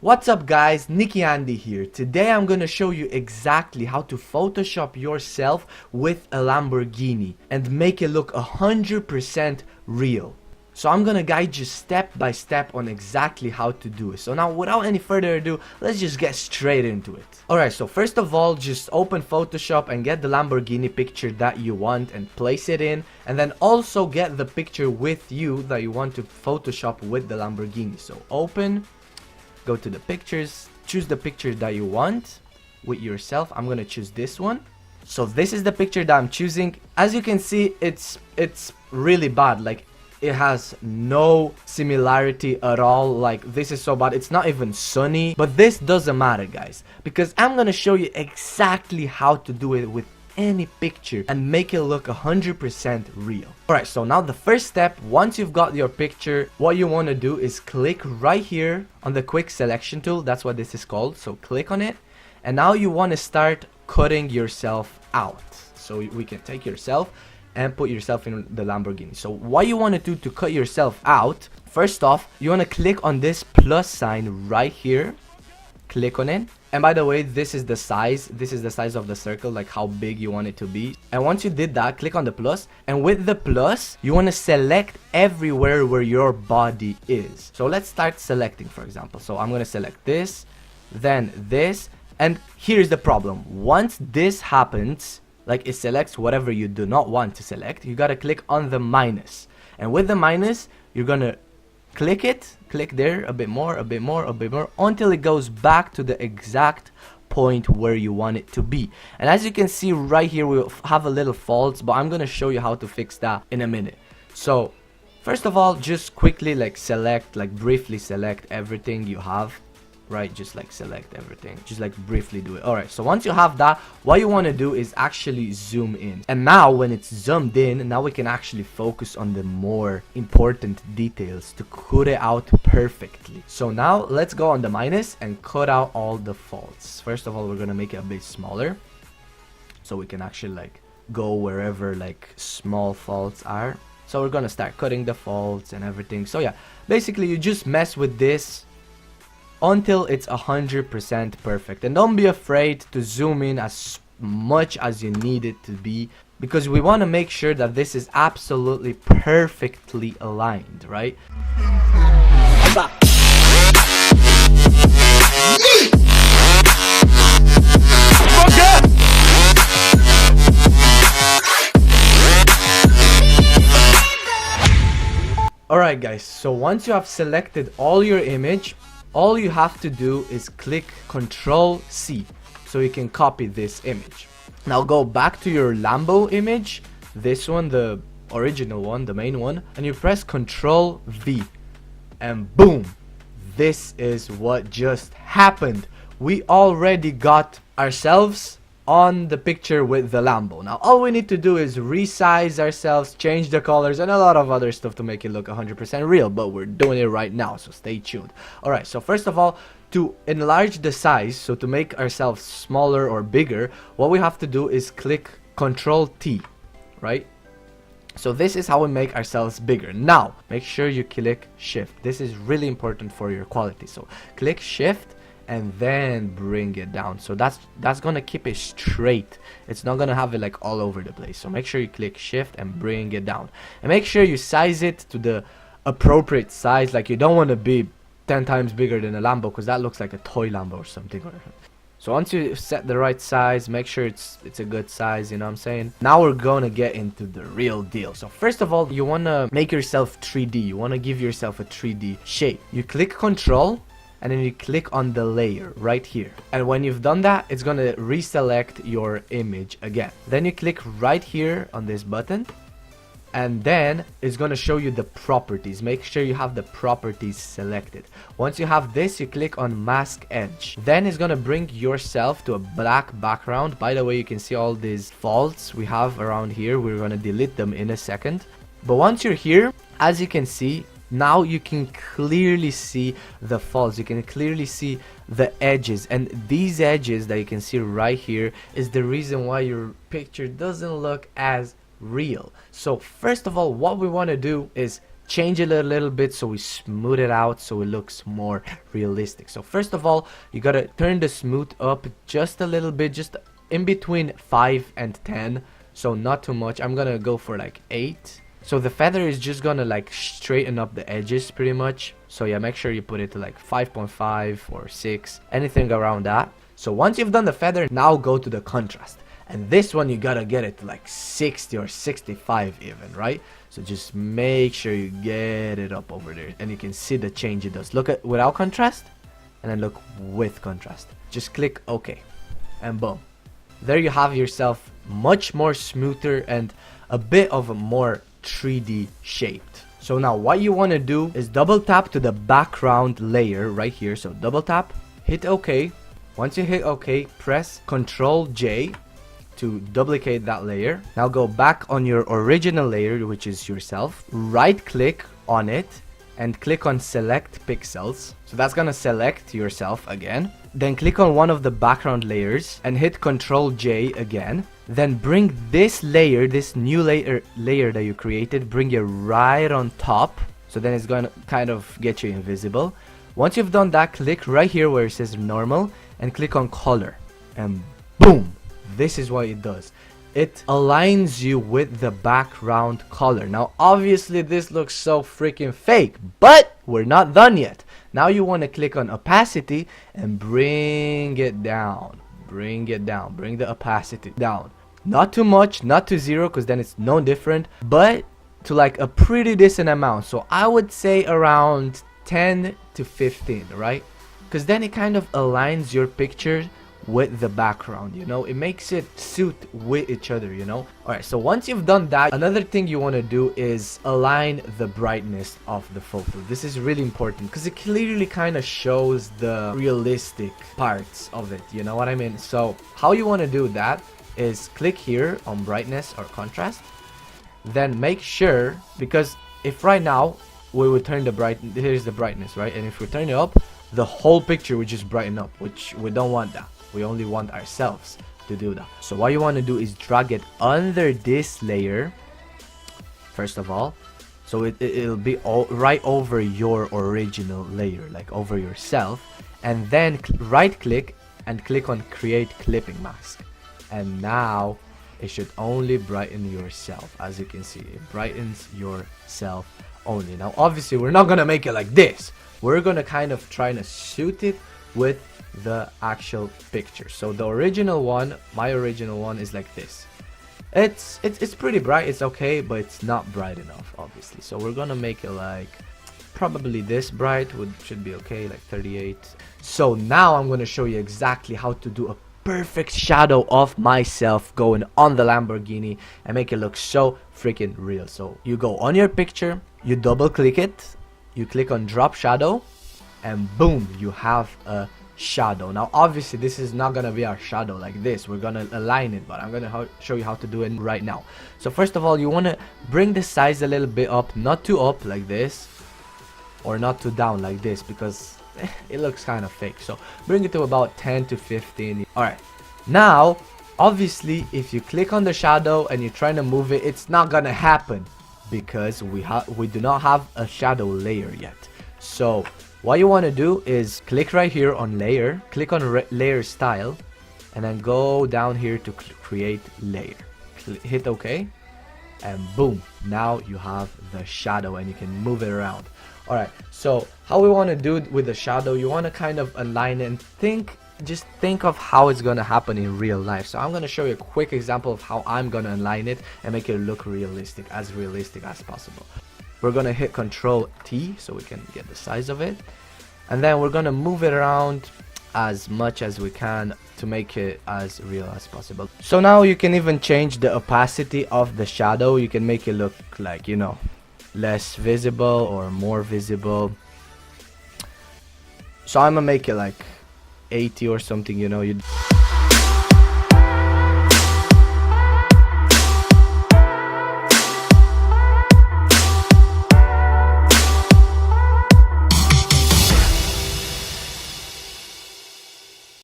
What's up guys, Nicky Andy here. Today I'm gonna show you exactly how to Photoshop yourself with a Lamborghini and make it look 100% real. So I'm gonna guide you step by step on exactly how to do it. So now without any further ado, let's just get straight into it. Alright, so first of all, just open Photoshop and get the Lamborghini picture that you want and place it in. And then also get the picture with you that you want to Photoshop with the Lamborghini. So open, go to the pictures, choose the picture that you want with yourself. I'm gonna choose this one. So this is the picture that I'm choosing. As you can see, it's really bad. Like, it has no similarity at all. Like, this is so bad, it's not even sunny. But this doesn't matter, guys, because I'm gonna show you exactly how to do it with any picture and make it look 100% real. Alright, so now the first step, once you've got your picture, what you want to do is click right here on the quick selection tool. That's what this is called. So click on it, and now you want to start cutting yourself out. So we can take yourself and put yourself in the Lamborghini. So what you want to do to cut yourself out, first off, you want to click on this plus sign right here. Click on it, and by the way, this is the size of the circle, like how big you want it to be. And once you did that, click on the plus, and with the plus you want to select everywhere where your body is. So let's start selecting, for example. So I'm going to select this, then this, and here's the problem. Once this happens, like it selects whatever you do not want to select, you got to click on the minus, and with the minus you're going to click there a bit more, until it goes back to the exact point where you want it to be. And as you can see right here, we have a little fault, but I'm gonna show you how to fix that in a minute. So first of all, just quickly briefly select everything you have. Right, just like select everything, just like briefly do it. Alright, so once you have that, what you want to do is actually zoom in. And now when it's zoomed in, now we can actually focus on the more important details to cut it out perfectly. So now let's go on the minus and cut out all the faults. First of all, we're gonna make it a bit smaller so we can actually like go wherever like small faults are. So we're gonna start cutting the faults and everything. So yeah, basically you just mess with this until it's 100% perfect, and don't be afraid to zoom in as much as you need it to be, because we want to make sure that this is absolutely perfectly aligned, right? Alright guys, so once you have selected all your image, all you have to do is click Ctrl C so you can copy this image. Now go back to your Lambo image, this one, the original one, the main one, and you press Ctrl V, and boom, this is what just happened. We already got ourselves on the picture with the Lambo. Now all we need to do is resize ourselves, change the colors, and a lot of other stuff to make it look 100% real, but we're doing it right now, so stay tuned. Alright, so first of all, to enlarge the size, so to make ourselves smaller or bigger, what we have to do is click Ctrl T, right? So this is how we make ourselves bigger. Now make sure you click Shift. This is really important for your quality. So click Shift and then bring it down. So that's gonna keep it straight. It's not gonna have it like all over the place. So make sure you click Shift and bring it down, and make sure you size it to the appropriate size. Like, you don't want to be 10 times bigger than a Lambo, because that looks like a toy Lambo or something. So once you set the right size, make sure it's a good size, you know what I'm saying? Now we're gonna get into the real deal. So first of all, you wanna make yourself 3D. You wanna give yourself a 3D shape. You click Control, and then you click on the layer right here, and when you've done that, it's gonna reselect your image again. Then you click right here on this button, and then it's gonna show you the properties. Make sure you have the properties selected. Once you have this, you click on mask edge. Then it's gonna bring yourself to a black background. By the way, you can see all these faults we have around here. We're gonna delete them in a second, but once you're here, as you can see, now you can clearly see the faults. You can clearly see the edges, and these edges that you can see right here is the reason why your picture doesn't look as real. So first of all, what we want to do is change it a little bit so we smooth it out so it looks more realistic. So first of all, you gotta turn the smooth up just a little bit, just in between 5 and 10, so not too much. I'm gonna go for like 8. So the feather is just gonna like straighten up the edges pretty much. So yeah, make sure you put it to like 5.5 or 6, anything around that. So once you've done the feather, now go to the contrast. And this one you gotta get it to like 60 or 65 even, right? So just make sure you get it up over there, and you can see the change it does. Look at without contrast, and then look with contrast. Just click OK, and boom. There you have yourself much more smoother and a bit of a more 3D shaped. So now what you want to do is double tap to the background layer right here. So double tap, hit OK. Once you hit OK, press Ctrl J to duplicate that layer. Now go back on your original layer, which is yourself. Right click on it and click on select pixels. So that's gonna select yourself again. Then click on one of the background layers and hit Ctrl J again. Then bring this layer, this new layer that you created, bring it right on top. So then it's gonna kind of get you invisible. Once you've done that, click right here where it says normal and click on color, and boom, this is what it does. It aligns you with the background color. Now obviously this looks so freaking fake, but we're not done yet. Now you want to click on opacity and bring it down. Bring the opacity down. Not too much, not to 0, because then it's no different, but to like a pretty decent amount. So I would say around 10 to 15, right? Because then it kind of aligns your picture with the background, you know, it makes it suit with each other, you know. Alright, so once you've done that, another thing you want to do is align the brightness of the photo. This is really important because it clearly kind of shows the realistic parts of it, you know what I mean? So how you want to do that is click here on brightness or contrast, then make sure, because if right now we would turn the here's the brightness, right? And if we turn it up, the whole picture would just brighten up, which we don't want that. We only want ourselves to do that. So what you want to do is drag it under this layer first of all, so it'll be right over your original layer, like over yourself, and then right click and click on create clipping mask, and now it should only brighten yourself. As you can see, it brightens yourself only. Now obviously we're not gonna make it like this. We're gonna kind of try to suit it with the actual picture. So the original one, my original one, is like this. It's pretty bright, it's okay, but it's not bright enough obviously. So we're gonna make it like probably this bright, should be okay, like 38. So now I'm gonna show you exactly how to do a perfect shadow of myself going on the Lamborghini and make it look so freaking real. So you go on your picture, you double click it, you click on drop shadow, and boom, you have a shadow. Now obviously this is not gonna be our shadow like this, we're gonna align it, but I'm gonna show you how to do it right now. So first of all, you want to bring the size a little bit up, not too up like this, or not too down like this, because it looks kind of fake. So bring it to about 10 to 15. Alright, now obviously if you click on the shadow and you're trying to move it, it's not gonna happen because we do not have a shadow layer yet. So what you want to do is click right here on layer, click on layer style, and then go down here to create layer. Hit OK, and boom, now you have the shadow and you can move it around. Alright, so how we want to do it with the shadow, you want to kind of align it and just think of how it's going to happen in real life. So I'm going to show you a quick example of how I'm going to align it and make it look realistic as possible. We're going to hit Ctrl T so we can get the size of it, and then we're going to move it around as much as we can to make it as real as possible. So now you can even change the opacity of the shadow. You can make it look like, you know, less visible or more visible. So I'm gonna make it like 80 or something, you know.